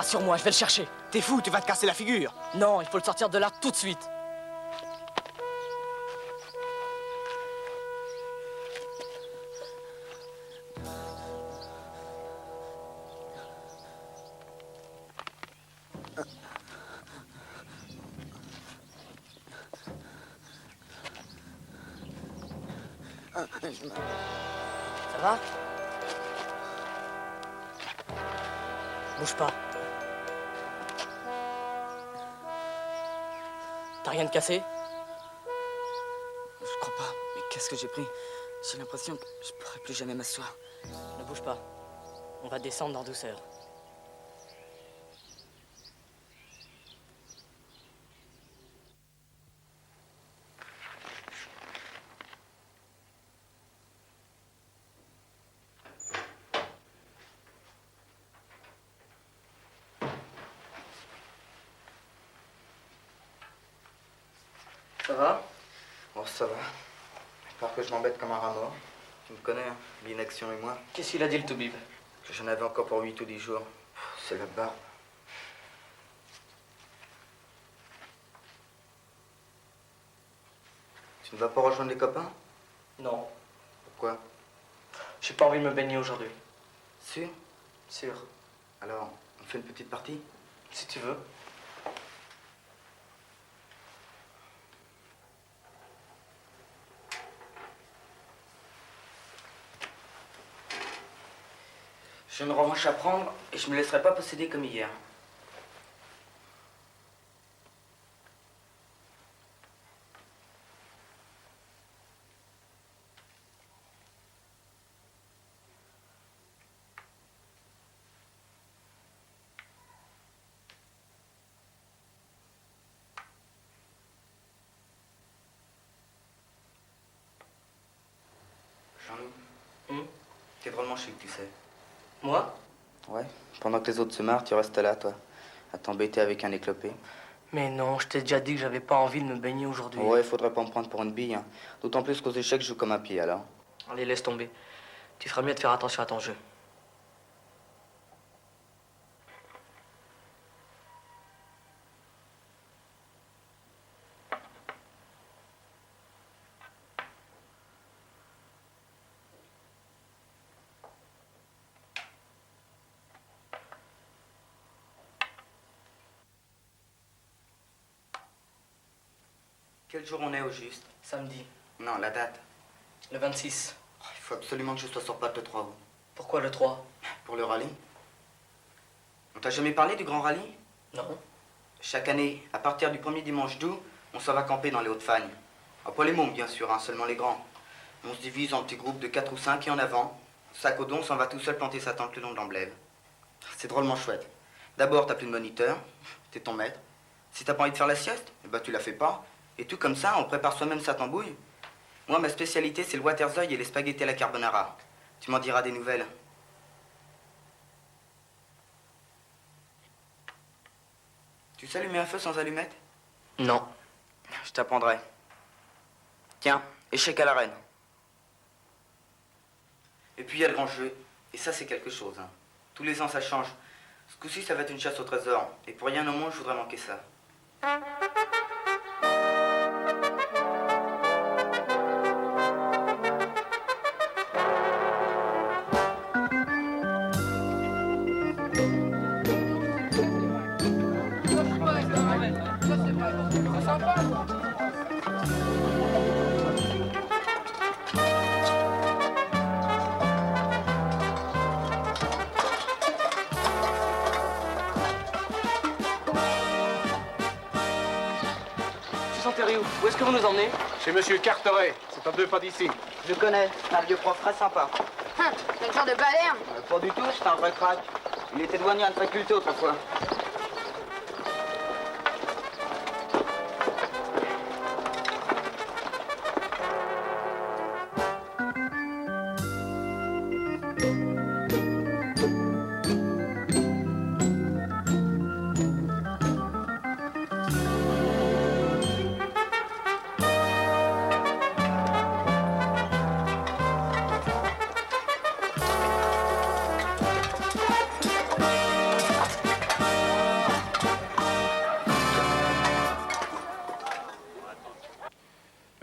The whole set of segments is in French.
sur moi, je vais le chercher. T'es fou, tu vas te casser la figure. Non, il faut le sortir de là tout de suite. Ça va? Bouge pas. T'as rien de cassé? Je crois pas. Mais qu'est-ce que j'ai pris? J'ai l'impression que je pourrai plus jamais m'asseoir. Ne bouge pas. On va descendre en douceur. Ça va? Oh, ça va. À part que je m'embête comme un rat mort. Tu me connais, hein, l'inaction et moi. Qu'est-ce qu'il a dit, le toubib? Que j'en avais encore pour 8 ou 10 jours. C'est la barbe. Tu ne vas pas rejoindre les copains? Non. Pourquoi? J'ai pas envie de me baigner aujourd'hui. Sûr? Sûr. Alors, on fait une petite partie? Si tu veux. J'ai une revanche à prendre et je me laisserai pas posséder comme hier. Jean-Loup, t'es drôlement chic, tu sais. Moi? Ouais, pendant que les autres se marrent, tu restes là, toi, à t'embêter avec un éclopé. Mais non, je t'ai déjà dit que j'avais pas envie de me baigner aujourd'hui. Ouais, faudrait pas me prendre pour une bille, hein. D'autant plus qu'aux échecs, je joue comme un pied, alors. Allez, laisse tomber. Tu feras mieux de faire attention à ton jeu. Quel jour on est au juste? Samedi, Non, la date. le 26. Oh, il faut absolument que je sois sur patte le 3 août. Pourquoi le 3? Pour le rallye. On t'a jamais parlé du grand rallye? Non. Chaque année, à partir du premier dimanche d'août, on s'en va camper dans les Hauts-de-Fagne. Ah, pas les mômes, bien sûr, hein, seulement les grands. On se divise en petits groupes de 4 ou 5 et en avant. Sac au dos, on s'en va tout seul planter sa tente le long de l'Amblève. C'est drôlement chouette. D'abord, t'as plus de moniteur, t'es ton maître. Si t'as pas envie de faire la sieste, eh ben, tu la fais pas. Et tout comme ça, on prépare soi-même sa tambouille. Moi, ma spécialité, c'est le waterzooi et les spaghettis à la carbonara. Tu m'en diras des nouvelles. Tu sais allumer un feu sans allumette? Non. Je t'apprendrai. Tiens, échec à la reine. Et puis il y a le grand jeu. Et ça, c'est quelque chose, hein. Tous les ans, ça change. Ce coup-ci, ça va être une chasse au trésor. Et pour rien au monde, je voudrais manquer ça. Où est-ce que vous nous emmenez? Chez Monsieur Carteret, c'est à 2 pas d'ici. Je connais, un vieux prof très sympa. Quel genre de balerne? Pas du tout, c'est un vrai crack. Il était douanier à une faculté autrefois.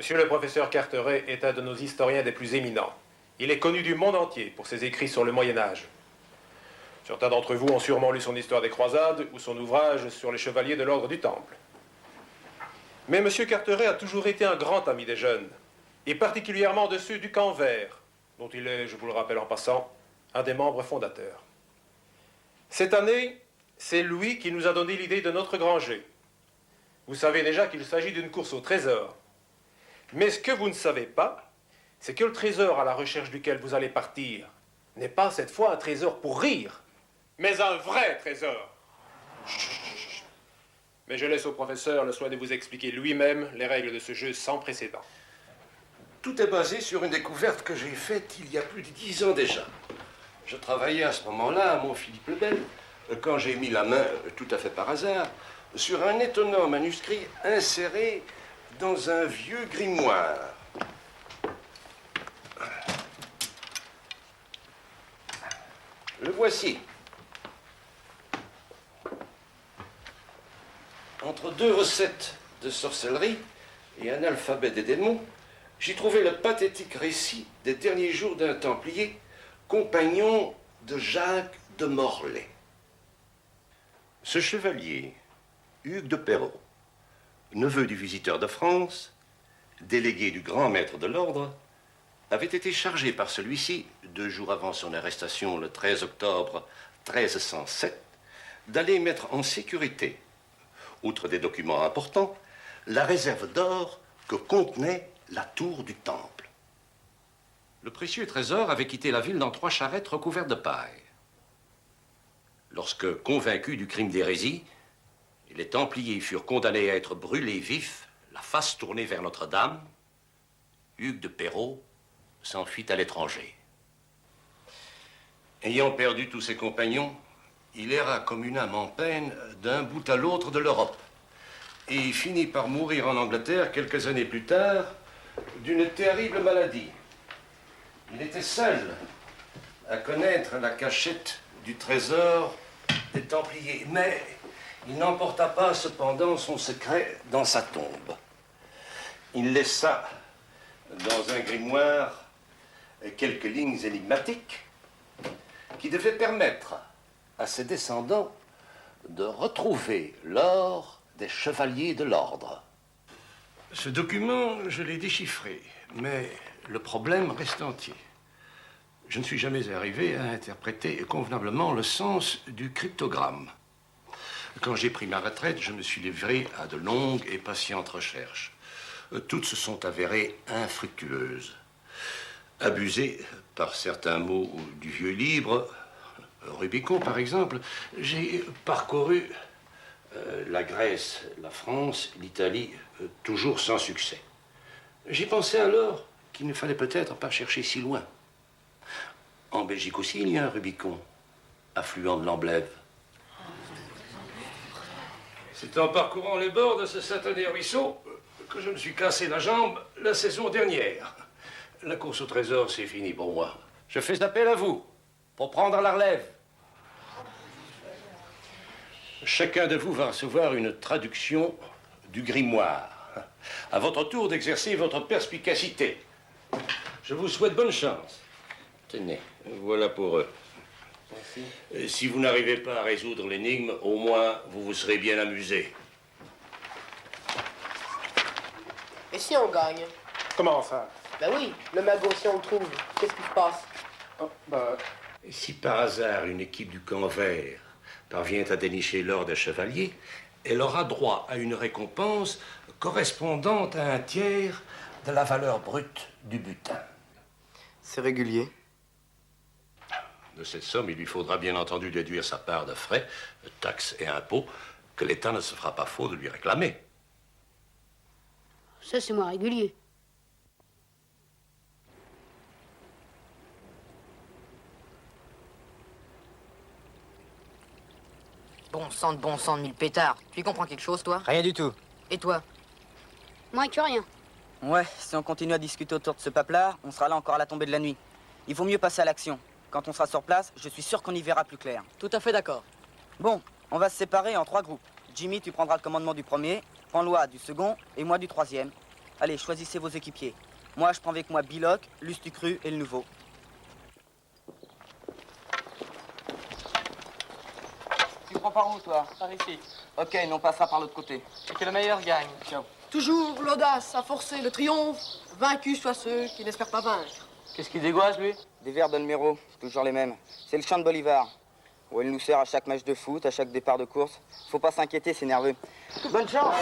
Monsieur le professeur Carteret est un de nos historiens des plus éminents. Il est connu du monde entier pour ses écrits sur le Moyen-Âge. Certains d'entre vous ont sûrement lu son Histoire des croisades ou son ouvrage sur les chevaliers de l'ordre du Temple. Mais monsieur Carteret a toujours été un grand ami des jeunes, et particulièrement de ceux du camp vert, dont il est, je vous le rappelle en passant, un des membres fondateurs. Cette année, c'est lui qui nous a donné l'idée de notre Granger. Vous savez déjà qu'il s'agit d'une course au trésor. Mais ce que vous ne savez pas, c'est que le trésor à la recherche duquel vous allez partir n'est pas cette fois un trésor pour rire, mais un vrai trésor. Chut. Mais je laisse au professeur le soin de vous expliquer lui-même les règles de ce jeu sans précédent. Tout est basé sur une découverte que j'ai faite il y a plus de 10 ans déjà. Je travaillais à ce moment-là à Mont-Philippe le Bel, quand j'ai mis la main, tout à fait par hasard, sur un étonnant manuscrit inséré dans un vieux grimoire. Le voici. Entre deux recettes de sorcellerie et un alphabet des démons, j'y trouvais le pathétique récit des derniers jours d'un Templier, compagnon de Jacques de Morlaix. Ce chevalier, Hugues de Perrot, neveu du visiteur de France, délégué du grand maître de l'ordre, avait été chargé par celui-ci, 2 jours avant son arrestation le 13 octobre 1307, d'aller mettre en sécurité, outre des documents importants, la réserve d'or que contenait la tour du temple. Le précieux trésor avait quitté la ville dans 3 charrettes recouvertes de paille. Lorsque, convaincus du crime d'hérésie, les Templiers furent condamnés à être brûlés vifs, la face tournée vers Notre-Dame, Hugues de Perrot s'enfuit à l'étranger. Ayant perdu tous ses compagnons, il erra comme une âme en peine d'un bout à l'autre de l'Europe et finit par mourir en Angleterre quelques années plus tard d'une terrible maladie. Il était seul à connaître la cachette du trésor des Templiers, mais il n'emporta pas cependant son secret dans sa tombe. Il laissa dans un grimoire quelques lignes énigmatiques qui devaient permettre à ses descendants de retrouver l'or des chevaliers de l'ordre. Ce document, je l'ai déchiffré, mais le problème reste entier. Je ne suis jamais arrivé à interpréter convenablement le sens du cryptogramme. Quand j'ai pris ma retraite, je me suis livré à de longues et patientes recherches. Toutes se sont avérées infructueuses. Abusé par certains mots du vieux livre, Rubicon par exemple, j'ai parcouru la Grèce, la France, l'Italie, toujours sans succès. J'ai pensé alors qu'il ne fallait peut-être pas chercher si loin. En Belgique aussi, il y a un Rubicon, affluent de l'Amblève. C'est en parcourant les bords de ce satané ruisseau que je me suis cassé la jambe la saison dernière. La course au trésor, c'est fini pour moi. Je fais appel à vous pour prendre la relève. Chacun de vous va recevoir une traduction du grimoire. À votre tour d'exercer votre perspicacité. Je vous souhaite bonne chance. Tenez, voilà pour eux. Merci. Si vous n'arrivez pas à résoudre l'énigme, au moins vous vous serez bien amusé. Et si on gagne? Comment ça? Ben oui, le magot, si on le trouve, qu'est-ce qui se passe? Oh, bah... Si par hasard une équipe du camp vert parvient à dénicher l'or des chevaliers, elle aura droit à une récompense correspondant à un tiers de la valeur brute du butin. C'est régulier. De cette somme, il lui faudra bien entendu déduire sa part de frais, taxes et impôts, que l'État ne se fera pas faux de lui réclamer. Ça, c'est moins régulier. Bon sang de mille pétards. Tu y comprends quelque chose, toi? Rien du tout. Et toi? Moins que rien. Ouais, si on continue à discuter autour de ce pape-là, on sera là encore à la tombée de la nuit. Il vaut mieux passer à l'action. Quand on sera sur place, je suis sûr qu'on y verra plus clair. Tout à fait d'accord. Bon, on va se séparer en 3 groupes. Jimmy, tu prendras le commandement du premier, Panlois du second et moi du troisième. Allez, choisissez vos équipiers. Moi, je prends avec moi Biloc, Lustucru et le nouveau. Tu prends par où, toi? Par ici. Ok, nous on passera par l'autre côté. Et que le meilleur gagne. Ciao. Toujours l'audace à forcer le triomphe. Vaincus soient ceux qui n'espèrent pas vaincre. Qu'est-ce qu'il dégoise, lui? Des vers d'Olmero, toujours les mêmes. C'est le chant de Bolivar. Oh, il nous sert à chaque match de foot, à chaque départ de course. Faut pas s'inquiéter, c'est nerveux. Bonne chance!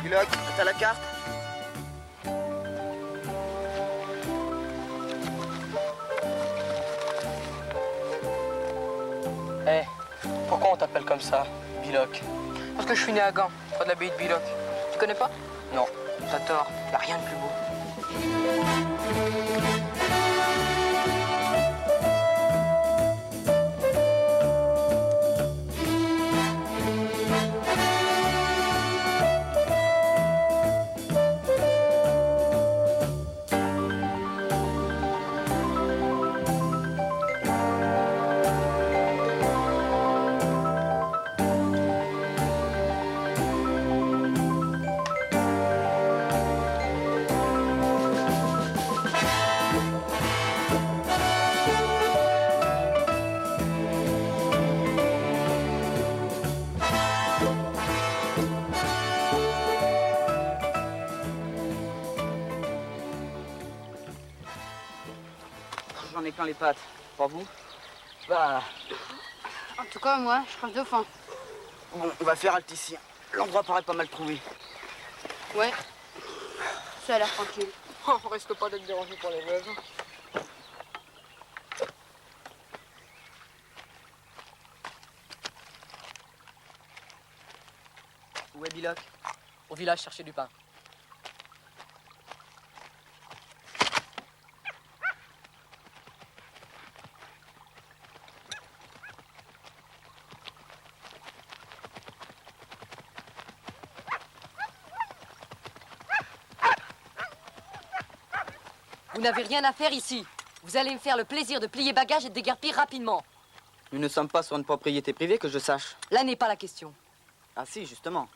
Biloc, t'as la carte? Eh, pourquoi on t'appelle comme ça, Biloc? Parce que je suis né à Gand, près de l'abbaye de Biloc. Tu connais pas? Non. T'as tort, y a rien de plus beau. J'en ai plein les pattes. Pas vous? Bah, En tout cas, moi, je crève de faim. bon, on va faire halte ici. L'endroit paraît pas mal trouvé. Ouais. Ça a l'air tranquille. On risque pas d'être dérangé pour les voisins. Où est Biloc? Au village chercher du pain. Vous n'avez rien à faire ici. Vous allez me faire le plaisir de plier bagages et de déguerpir rapidement. Nous ne sommes pas sur une propriété privée que je sache. Là n'est pas la question. Ah si, justement.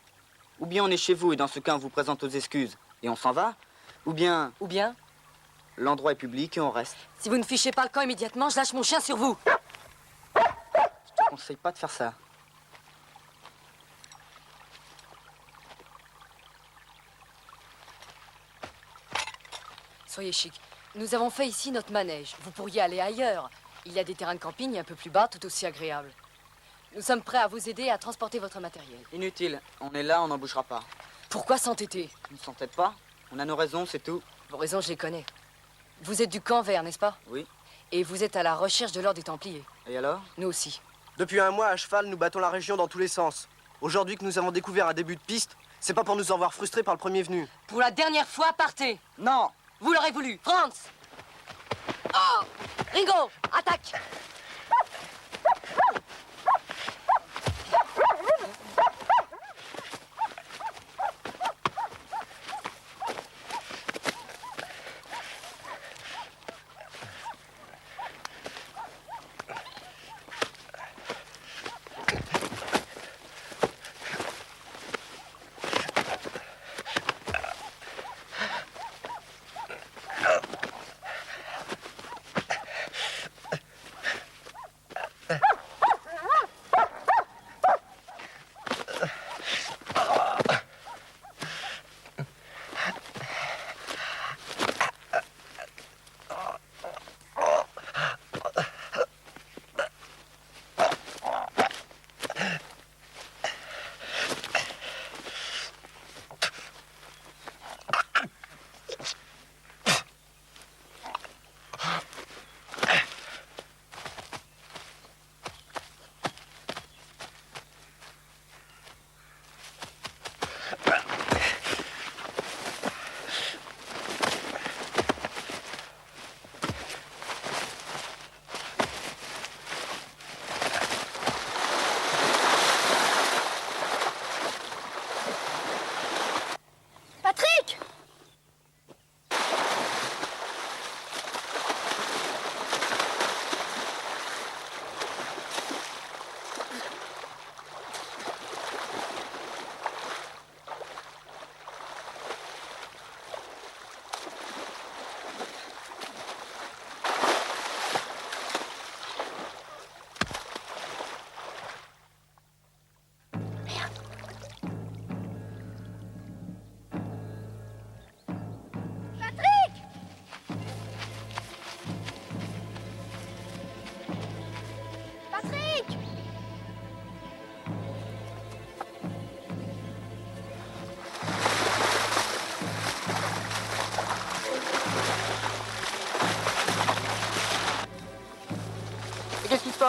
Ou bien on est chez vous et dans ce cas on vous présente aux excuses et on s'en va. Ou bien Ou bien, l'endroit est public et on reste. si vous ne fichez pas le camp immédiatement, je lâche mon chien sur vous. Je te conseille pas de faire ça. Soyez chic. Nous avons fait ici notre manège. Vous pourriez aller ailleurs. Il y a des terrains de camping un peu plus bas, tout aussi agréables. Nous sommes prêts à vous aider à transporter votre matériel. Inutile. On est là, on n'en bougera pas. Pourquoi s'entêter? Vous ne s'entête pas? On a nos raisons, c'est tout. Vos raisons, je les connais. Vous êtes du camp vert, n'est-ce pas? Oui. Et vous êtes à la recherche de l'ordre des Templiers. Et alors? Nous aussi. Depuis un mois, à cheval, nous battons la région dans tous les sens. Aujourd'hui que nous avons découvert un début de piste, c'est pas pour nous en voir frustrés par le premier venu. Pour la dernière fois, partez. Non! Vous l'aurez voulu. Franz! Oh! Ringo! Attaque!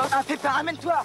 boss. Ah, Pépin, ramène-toi.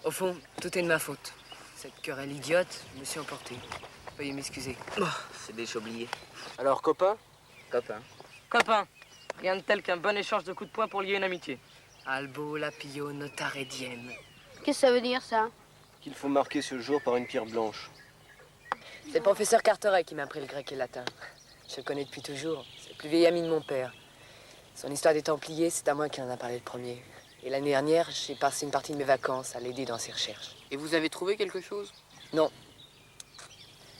Au fond, tout est de ma faute. Cette querelle idiote, je me suis emporté. Veuillez m'excuser. Oh, c'est déjà oublié. Alors, copain? Copain. Copain, rien de tel qu'un bon échange de coups de poing pour lier une amitié. Albo lapio notare diem. Qu'est-ce que ça veut dire, ça? Qu'il faut marquer ce jour par une pierre blanche. C'est le professeur Carteret qui m'a appris le grec et le latin. Je le connais depuis toujours. C'est le plus vieil ami de mon père. Son histoire des Templiers, c'est à moi qu'il en a parlé le premier. Et l'année dernière, j'ai passé une partie de mes vacances à l'aider dans ses recherches. Et vous avez trouvé quelque chose? Non.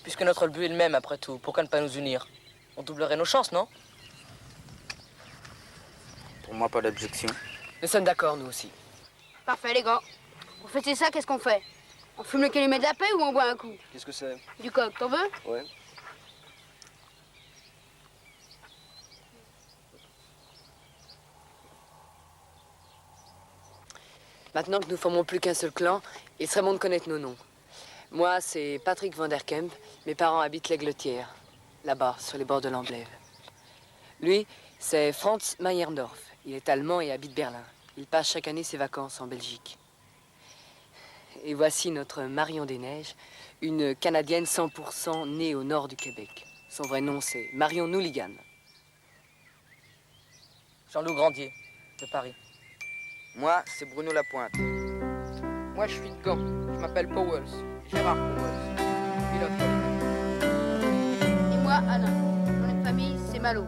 Puisque notre but est le même, après tout, pourquoi ne pas nous unir? On doublerait nos chances, non? Pour moi, pas d'objection. Nous sommes d'accord, nous aussi. Parfait, les gars. Pour fêter ça, qu'est-ce qu'on fait? On fume le calumet de la paix ou on boit un coup? Qu'est-ce que c'est? Du coq, t'en veux? Ouais. Maintenant que nous formons plus qu'un seul clan, il serait bon de connaître nos noms. Moi, c'est Patrick Van der Kemp. Mes parents habitent l'Aigletière, là-bas, sur les bords de l'Amblève. Lui, c'est Franz Meyerndorf. Il est allemand et habite Berlin. Il passe chaque année ses vacances en Belgique. Et voici notre Marion des Neiges, une Canadienne 100% née au nord du Québec. Son vrai nom, c'est Marion Nouligan. Jean-Loup Grandier, de Paris. Moi, c'est Bruno Lapointe. Moi, je suis de Gand. Je m'appelle Powells. Gérard Powells. Pilote. Et moi, Alain. Mon nom de famille, c'est Malo.